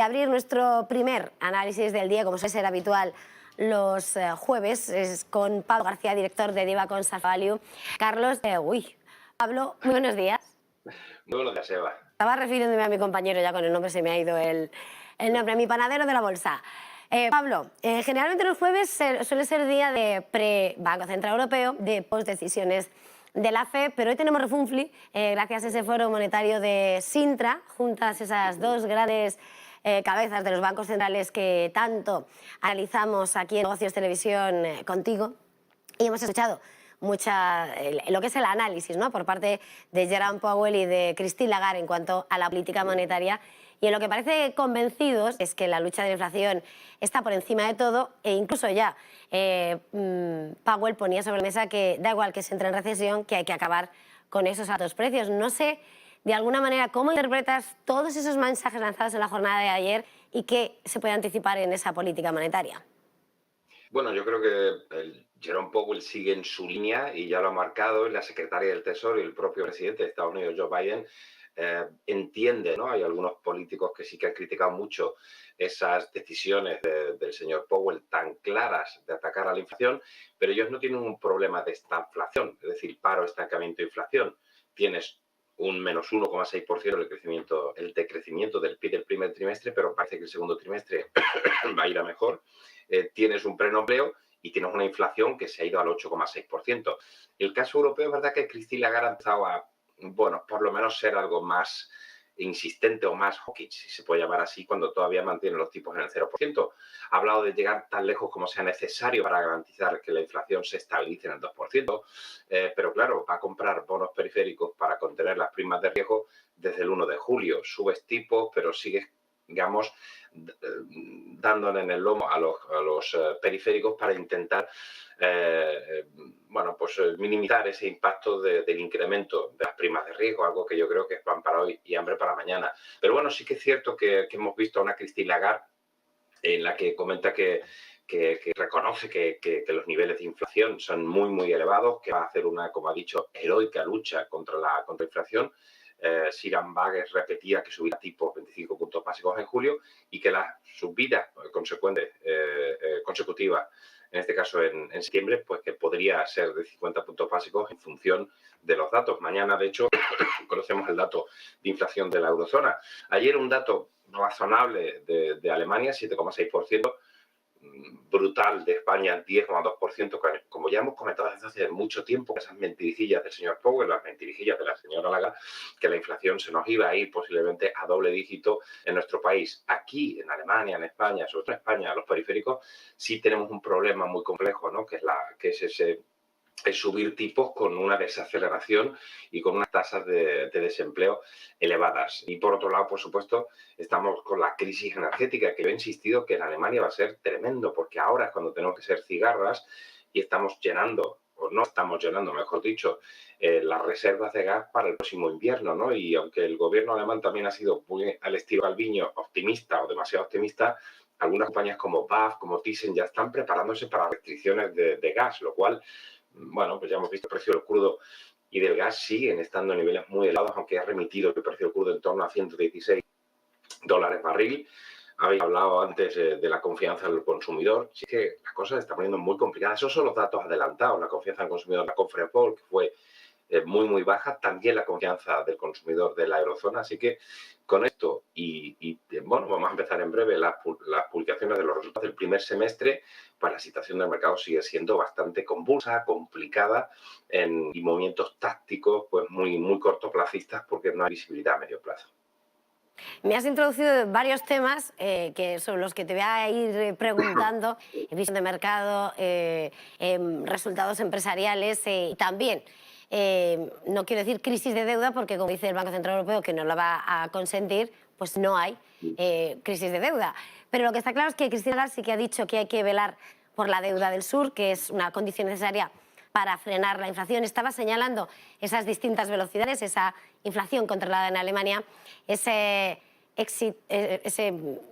Abrir nuestro primer análisis del día, como suele ser habitual los jueves, es con Pablo García, director de Diva Consult Value. Carlos, Pablo, muy buenos días. Muy buenos días, Eva. Estaba refiriéndome a mi compañero, ya con el nombre se me ha ido el nombre, mi panadero de la bolsa. Pablo, generalmente los jueves suele ser día de pre-Banco Central Europeo, de post-decisiones de la FED, pero hoy tenemos refunfli, gracias a ese foro monetario de Sintra, juntas esas dos grandes cabezas de los bancos centrales que tanto analizamos aquí en Negocios Televisión contigo, y hemos escuchado lo que es el análisis, ¿no?, por parte de Jerome Powell y de Christine Lagarde en cuanto a la política monetaria, y en lo que parece convencidos es que la lucha de la inflación está por encima de todo, e incluso ya Powell ponía sobre la mesa que da igual que se entre en recesión, que hay que acabar con esos altos precios. No sé, de alguna manera, ¿cómo interpretas todos esos mensajes lanzados en la jornada de ayer y qué se puede anticipar en esa política monetaria? Bueno, yo creo que Jerome Powell sigue en su línea y ya lo ha marcado, y la secretaria del Tesoro y el propio presidente de Estados Unidos, Joe Biden, entiende, ¿no? Hay algunos políticos que sí que han criticado mucho esas decisiones del señor Powell tan claras de atacar a la inflación, pero ellos no tienen un problema de estanflación, es decir, paro, estancamiento, inflación. Tienes un menos 1,6% el decrecimiento del PIB del primer trimestre, pero parece que el segundo trimestre va a ir a mejor. Tienes un pleno empleo y tienes una inflación que se ha ido al 8,6%. El caso europeo es verdad que Christine Lagarde ha empezado a, bueno, por lo menos ser algo más insistente o más hawkish, si se puede llamar así, cuando todavía mantiene los tipos en el 0%. Ha hablado de llegar tan lejos como sea necesario para garantizar que la inflación se estabilice en el 2%, pero claro, va a comprar bonos periféricos para contener las primas de riesgo desde el 1 de julio. Subes tipos, pero sigues, digamos, dándole en el lomo a los periféricos para intentar minimizar ese impacto del incremento de las primas de riesgo, algo que yo creo que es pan para hoy y hambre para mañana. Pero bueno, sí que es cierto que hemos visto a una Christine Lagarde en la que comenta que reconoce que los niveles de inflación son muy, muy elevados, que va a hacer una, como ha dicho, heroica lucha contra la inflación. Siran Bages repetía que subirá tipos 25 puntos básicos en julio y que la subida consecutiva, en este caso en septiembre, pues que podría ser de 50 puntos básicos en función de los datos. Mañana, de hecho, conocemos el dato de inflación de la eurozona. Ayer un dato razonable de Alemania, 7,6%, brutal de España, 10,2%, como ya hemos comentado desde hace mucho tiempo, esas mentirijillas del señor Powell, las mentirijillas de la señora Lagarde, que la inflación se nos iba a ir posiblemente a doble dígito en nuestro país. Aquí, en Alemania, en España, sobre todo en España, los periféricos, sí tenemos un problema muy complejo, ¿no?, que es subir tipos con una desaceleración y con unas tasas de desempleo elevadas. Y por otro lado, por supuesto, estamos con la crisis energética, que yo he insistido que en Alemania va a ser tremendo, porque ahora es cuando tenemos que ser cigarras y estamos llenando, o no estamos llenando, mejor dicho, las reservas de gas para el próximo invierno, ¿no? Y aunque el gobierno alemán también ha sido muy al estilo Albiño, optimista o demasiado optimista, algunas compañías como BAF, como Thyssen, ya están preparándose para restricciones de gas, lo cual, bueno, pues ya hemos visto el precio del crudo y del gas siguen estando en niveles muy elevados, aunque ha remitido el precio del crudo en torno a $116 barril. Habéis hablado antes de la confianza del consumidor. Sí que las cosas se están poniendo muy complicadas. Esos son los datos adelantados. La confianza del consumidor de la Conference Board, que fue muy, muy baja. También la confianza del consumidor de la eurozona. Así que con esto bueno, vamos a empezar en breve las publicaciones de los resultados del primer semestre, pues la situación del mercado sigue siendo bastante convulsa, complicada y movimientos tácticos pues muy, muy cortoplacistas porque no hay visibilidad a medio plazo. Me has introducido varios temas sobre los que te voy a ir preguntando, visión de mercado, resultados empresariales y también, no quiero decir crisis de deuda, porque como dice el Banco Central Europeo que no la va a consentir, pues no hay crisis de deuda. Pero lo que está claro es que Christine Lagarde sí que ha dicho que hay que velar por la deuda del sur, que es una condición necesaria para frenar la inflación. Estaba señalando esas distintas velocidades, esa inflación controlada en Alemania, ese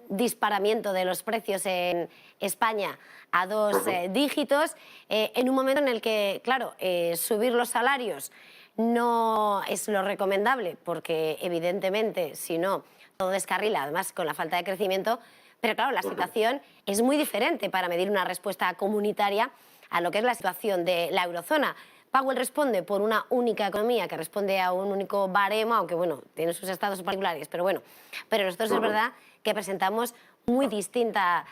disparamiento de los precios en España a dos dígitos, en un momento en el que, claro, subir los salarios no es lo recomendable, porque evidentemente, si no, todo descarrila, además con la falta de crecimiento, pero claro, la situación es muy diferente para medir una respuesta comunitaria a lo que es la situación de la eurozona. Powell responde por una única economía que responde a un único baremo, aunque bueno, tiene sus estados particulares, pero bueno, pero nosotros es verdad que presentamos muy distinta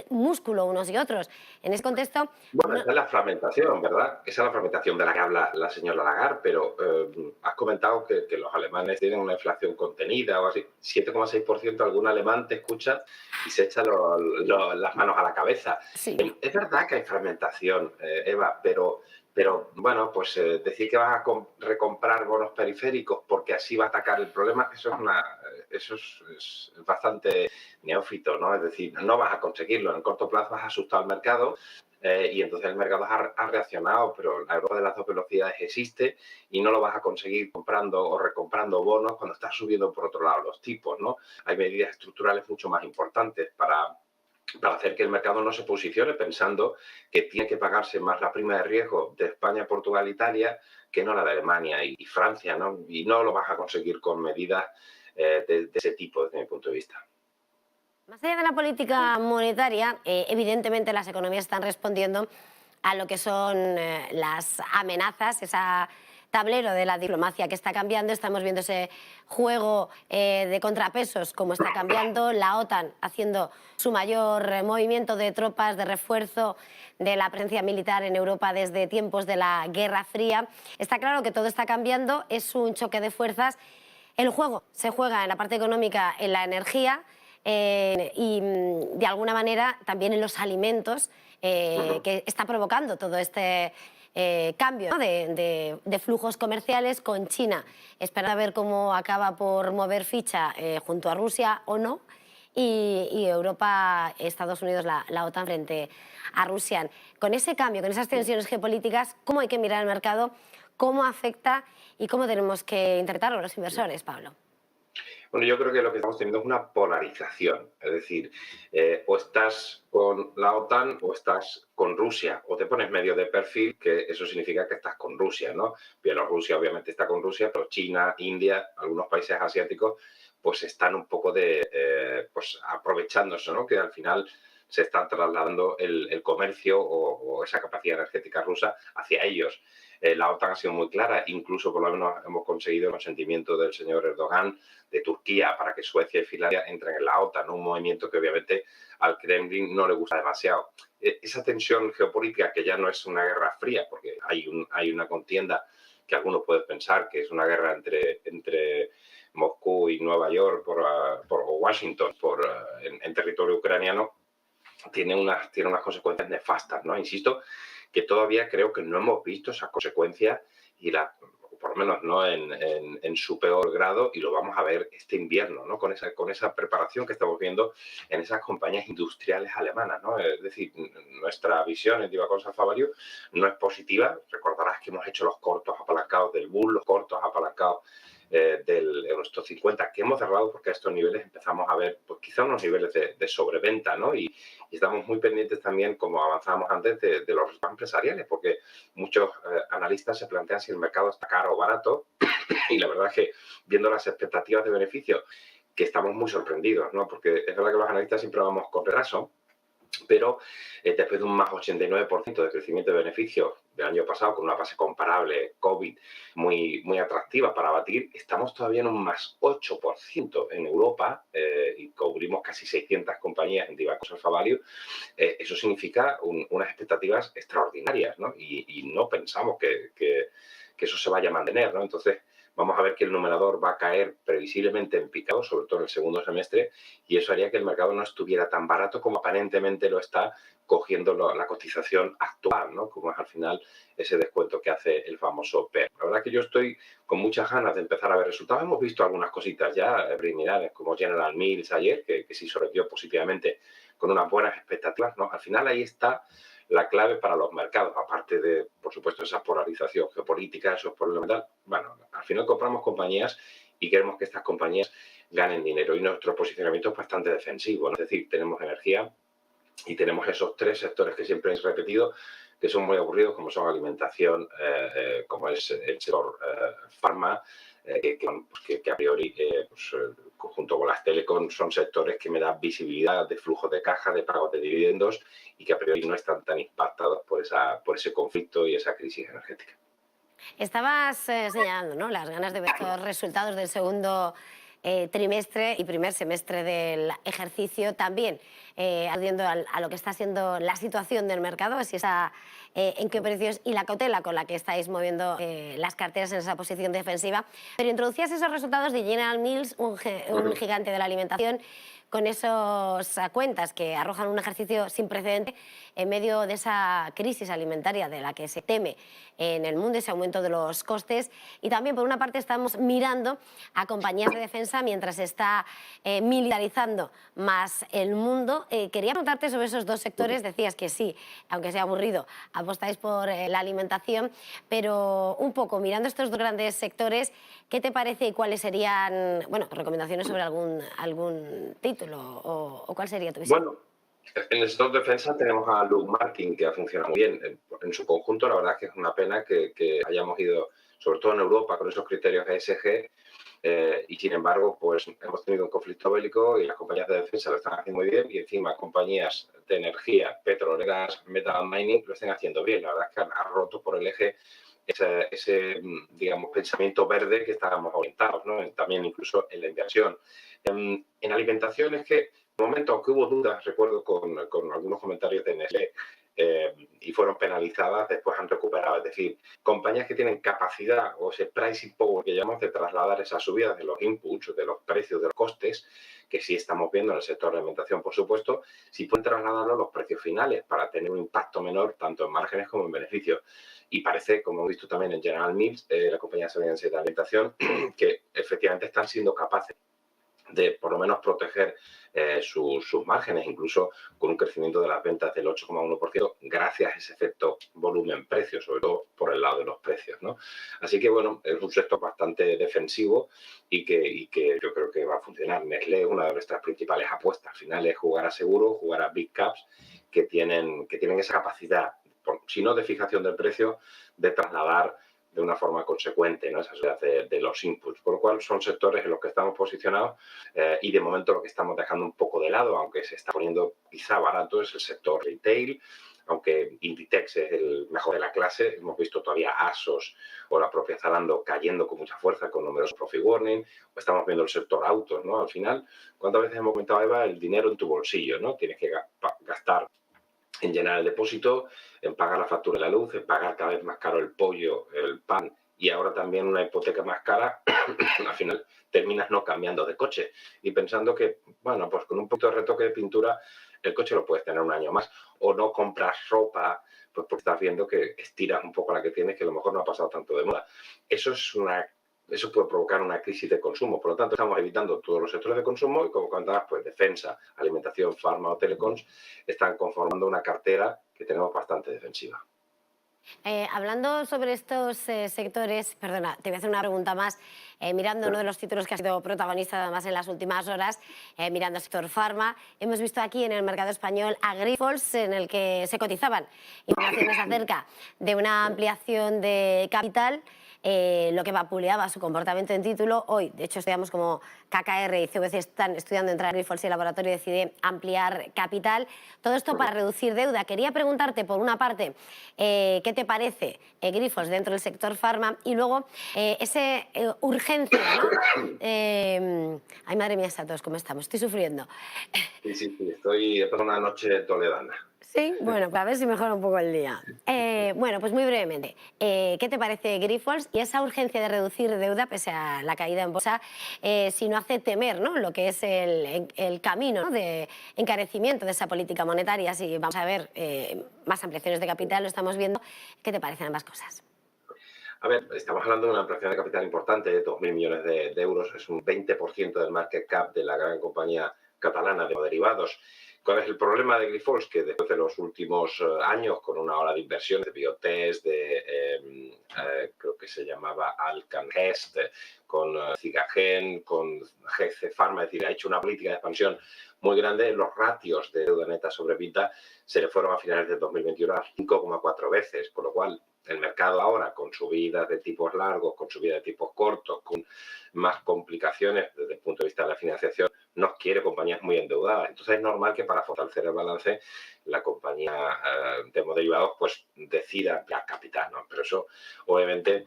músculo unos y otros. En ese contexto... Bueno, esa es la fragmentación, ¿verdad? Esa es la fragmentación de la que habla la señora Lagarde, pero has comentado que los alemanes tienen una inflación contenida o así, 7,6%, algún alemán te escucha y se echa las manos a la cabeza. Sí. Es verdad que hay fragmentación, Eva, pero bueno, pues decir que vas a recomprar bonos periféricos porque así va a atacar el problema, eso es bastante neófito, ¿no? Es decir, no vas a conseguirlo. En el corto plazo has asustado al mercado y entonces el mercado ha reaccionado, pero la Europa de las dos velocidades existe y no lo vas a conseguir comprando o recomprando bonos cuando estás subiendo por otro lado los tipos, ¿no? Hay medidas estructurales mucho más importantes para hacer que el mercado no se posicione pensando que tiene que pagarse más la prima de riesgo de España, Portugal, Italia que no la de Alemania y Francia, ¿no? Y no lo vas a conseguir con medidas de ese tipo, desde mi punto de vista. Más allá de la política monetaria, evidentemente las economías están respondiendo a lo que son las amenazas, ese tablero de la diplomacia que está cambiando. Estamos viendo ese juego de contrapesos, como está cambiando, la OTAN haciendo su mayor movimiento de tropas, de refuerzo de la presencia militar en Europa desde tiempos de la Guerra Fría. Está claro que todo está cambiando, es un choque de fuerzas. El juego se juega en la parte económica, en la energía, y de alguna manera también en los alimentos, que está provocando todo este cambio, ¿no? de flujos comerciales con China, esperando a ver cómo acaba por mover ficha junto a Rusia o no, y Europa, Estados Unidos, la OTAN frente a Rusia. Con ese cambio, con esas tensiones geopolíticas, ¿cómo hay que mirar el mercado? ¿Cómo afecta y cómo tenemos que interpretarlo los inversores, Pablo? Bueno, yo creo que lo que estamos teniendo es una polarización, es decir, o estás con la OTAN o estás con Rusia, o te pones medio de perfil, que eso significa que estás con Rusia, ¿no? Bielorrusia obviamente está con Rusia, pero China, India, algunos países asiáticos, pues están un poco pues aprovechándose, ¿no? Que al final se está trasladando el comercio o esa capacidad energética rusa hacia ellos. La OTAN ha sido muy clara, incluso por lo menos hemos conseguido el consentimiento del señor Erdogan de Turquía para que Suecia y Finlandia entren en la OTAN, ¿no? Un movimiento que obviamente al Kremlin no le gusta demasiado. Esa tensión geopolítica, que ya no es una guerra fría, porque hay una contienda que algunos pueden pensar que es una guerra entre Moscú y Nueva York o Washington en territorio ucraniano, tiene unas consecuencias nefastas, ¿no? Insisto que todavía creo que no hemos visto esas consecuencias por lo menos no en su peor grado, y lo vamos a ver este invierno, ¿no? Con esa preparación que estamos viendo en esas compañías industriales alemanas, ¿no? Es decir, nuestra visión en Divacons Alpha Value no es positiva. Recordarás que hemos hecho los cortos apalancados del Bull, los cortos apalancados del Eurostoxx 50, que hemos cerrado porque a estos niveles empezamos a ver pues quizá unos niveles de sobreventa, ¿no? Y estamos muy pendientes también, como avanzábamos antes, de los resultados empresariales, porque muchos analistas se plantean si el mercado está caro o barato, y la verdad es que viendo las expectativas de beneficio, que estamos muy sorprendidos, ¿no? Porque es verdad que los analistas siempre vamos con retraso, pero después de un más 89% de crecimiento de beneficios del año pasado, con una base comparable COVID muy atractiva para batir, estamos todavía en un más 8% en Europa y cubrimos casi 600 compañías en Divacons Alpha Value. Eso significa unas expectativas extraordinarias, ¿no? Y no pensamos que eso se vaya a mantener, ¿no? Entonces, vamos a ver que el numerador va a caer previsiblemente en picado, sobre todo en el segundo semestre, y eso haría que el mercado no estuviera tan barato como aparentemente lo está, cogiendo la cotización actual, ¿no? Como es al final ese descuento que hace el famoso PER. La verdad que yo estoy con muchas ganas de empezar a ver resultados. Hemos visto algunas cositas ya preliminares, como General Mills ayer, que sí sorprendió positivamente con unas buenas expectativas, ¿no? Al final ahí está la clave para los mercados, aparte de, por supuesto, esa polarización geopolítica, esos problemas. Bueno, al final compramos compañías y queremos que estas compañías ganen dinero, y nuestro posicionamiento es bastante defensivo, ¿no? Es decir, tenemos energía y tenemos esos tres sectores que siempre he repetido, que son muy aburridos, como son alimentación, como es el sector farma, que a priori, junto con las telecom, son sectores que me dan visibilidad de flujos de caja, de pagos de dividendos y que a priori no están tan impactados por ese conflicto y esa crisis energética. Estabas señalando, ¿no?, las ganas de ver estos resultados del segundo trimestre y primer semestre del ejercicio, también aludiendo a lo que está siendo la situación del mercado, si está, en qué precios y la cautela con la que estáis moviendo las carteras en esa posición defensiva. Pero introducías esos resultados de General Mills, un gigante de la alimentación, con esas cuentas que arrojan un ejercicio sin precedente en medio de esa crisis alimentaria de la que se teme en el mundo, ese aumento de los costes. Y también, por una parte, estamos mirando a compañías de defensa mientras se está militarizando más el mundo. Quería preguntarte sobre esos dos sectores. Decías que sí, aunque sea aburrido, apostáis por la alimentación, pero un poco mirando estos dos grandes sectores, ¿qué te parece y cuáles serían, bueno, recomendaciones sobre algún título o cuál sería tu visión? Bueno, en el sector defensa tenemos a Lockheed Martin, que ha funcionado muy bien. En su conjunto, la verdad es que es una pena que hayamos ido, sobre todo en Europa, con esos criterios ESG, y sin embargo, pues hemos tenido un conflicto bélico y las compañías de defensa lo están haciendo muy bien y encima compañías de energía, petroleras, metal mining, lo están haciendo bien. La verdad es que han roto por el eje ese digamos, pensamiento verde que estábamos orientados, ¿no? También incluso en la inversión. En alimentación es que, de momento, aunque hubo dudas, recuerdo con algunos comentarios de Nestlé, y fueron penalizadas, después han recuperado. Es decir, compañías que tienen capacidad o ese pricing power que llamamos de trasladar esas subidas de los inputs, de los precios, de los costes, que sí estamos viendo en el sector de alimentación, por supuesto, sí pueden trasladarlo a los precios finales para tener un impacto menor tanto en márgenes como en beneficios. Y parece, como hemos visto también en General Mills, la compañía estadounidense de alimentación, que efectivamente están siendo capaces de por lo menos proteger sus márgenes, incluso con un crecimiento de las ventas del 8,1%, gracias a ese efecto volumen-precio, sobre todo por el lado de los precios, ¿no? Así que, bueno, es un sector bastante defensivo y que yo creo que va a funcionar. Nestlé es una de nuestras principales apuestas. Al final es jugar a seguro, jugar a big caps que tienen esa capacidad, si no de fijación del precio, de trasladar de una forma consecuente, ¿no?, esa sociedad de los inputs. Por lo cual son sectores en los que estamos posicionados y de momento lo que estamos dejando un poco de lado, aunque se está poniendo quizá barato, es el sector retail, aunque Inditex es el mejor de la clase. Hemos visto todavía ASOS o la propia Zalando cayendo con mucha fuerza con numerosos profit warning, o estamos viendo el sector autos, ¿no? Al final, ¿cuántas veces hemos comentado, Eva, el dinero en tu bolsillo, ¿no? Tienes que gastar en llenar el depósito, en pagar la factura de la luz, en pagar cada vez más caro el pollo, el pan y ahora también una hipoteca más cara. Al final terminas no cambiando de coche y pensando que, bueno, pues con un poquito de retoque de pintura el coche lo puedes tener un año más, o no compras ropa pues porque estás viendo que estiras un poco la que tienes, que a lo mejor no ha pasado tanto de moda. Eso puede provocar una crisis de consumo. Por lo tanto, estamos evitando todos los sectores de consumo y, como comentabas, pues defensa, alimentación, farma o telecoms están conformando una cartera que tenemos bastante defensiva. Hablando sobre estos sectores, perdona, te voy a hacer una pregunta más. Mirando uno de los títulos que ha sido protagonista además en las últimas horas, mirando el sector farma, hemos visto aquí en el mercado español a Grifols, en el que se cotizaban informaciones acerca de una ampliación de capital, lo que vapuleaba su comportamiento en título. Hoy, de hecho, estudiamos como KKR y CVC están estudiando entrar a Grifols y el laboratorio decide ampliar capital. Todo esto para reducir deuda. Quería preguntarte, por una parte, ¿qué te parece Grifols dentro del sector farma? Y luego, esa urgencia, ¿no? Ay, madre mía, todos, ¿cómo estamos? Estoy sufriendo. Sí, estoy pasando una noche toledana. Sí, bueno, para ver si mejora un poco el día. Bueno, pues muy brevemente, ¿qué te parece Grifols y esa urgencia de reducir deuda pese a la caída en bolsa, si no hace temer, ¿no?, lo que es el camino, ¿no?, de encarecimiento de esa política monetaria? Si vamos a ver más ampliaciones de capital, lo estamos viendo. ¿Qué te parecen ambas cosas? A ver, estamos hablando de una ampliación de capital importante, de 2.000 millones de euros, es un 20% del market cap de la gran compañía catalana de derivados. ¿Cuál es el problema de Grifols? Que después de los últimos años, con una ola de inversión de Biotest, creo que se llamaba Alcangest, con Cigagen, con GC Pharma, es decir, ha hecho una política de expansión muy grande, los ratios de deuda neta sobre EBITDA se le fueron a finales de 2021 a 5,4 veces, con lo cual el mercado ahora, con subidas de tipos largos, con subidas de tipos cortos, con más complicaciones desde el punto de vista de la financiación, nos quiere compañías muy endeudadas. Entonces es normal que para fortalecer el balance la compañía de derivados pues decida ampliar capital, ¿no? Pero eso obviamente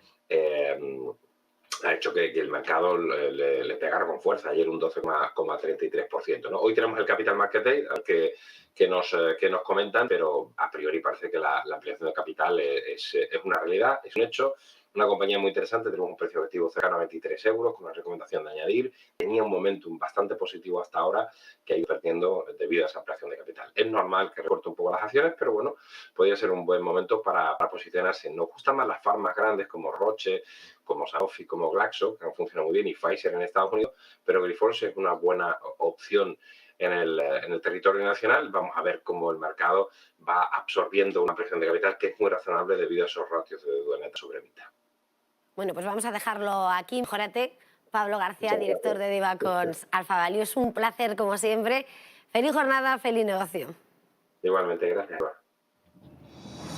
ha hecho que el mercado le pegara con fuerza. Ayer un 12,33%, ¿no? Hoy tenemos el Capital Market Day que nos comentan, pero a priori parece que la ampliación de capital es una realidad, es un hecho. Una compañía muy interesante, tenemos un precio objetivo cercano a 23 euros, con una recomendación de añadir. Tenía un momentum bastante positivo hasta ahora, que ha ido perdiendo debido a esa ampliación de capital. Es normal que recorte un poco las acciones, pero bueno, podría ser un buen momento para posicionarse. Nos gustan más las farmas grandes como Roche, como Sanofi, como Glaxo, que han funcionado muy bien, y Pfizer en Estados Unidos, pero Grifols es una buena opción en el territorio nacional. Vamos a ver cómo el mercado va absorbiendo una presión de capital que es muy razonable debido a esos ratios de deuda neta sobre EBITDA. Bueno, pues vamos a dejarlo aquí. Mejórate. Pablo García, director de Divacons Alpha Value. Es un placer, como siempre. Feliz jornada, feliz negocio. Igualmente, gracias.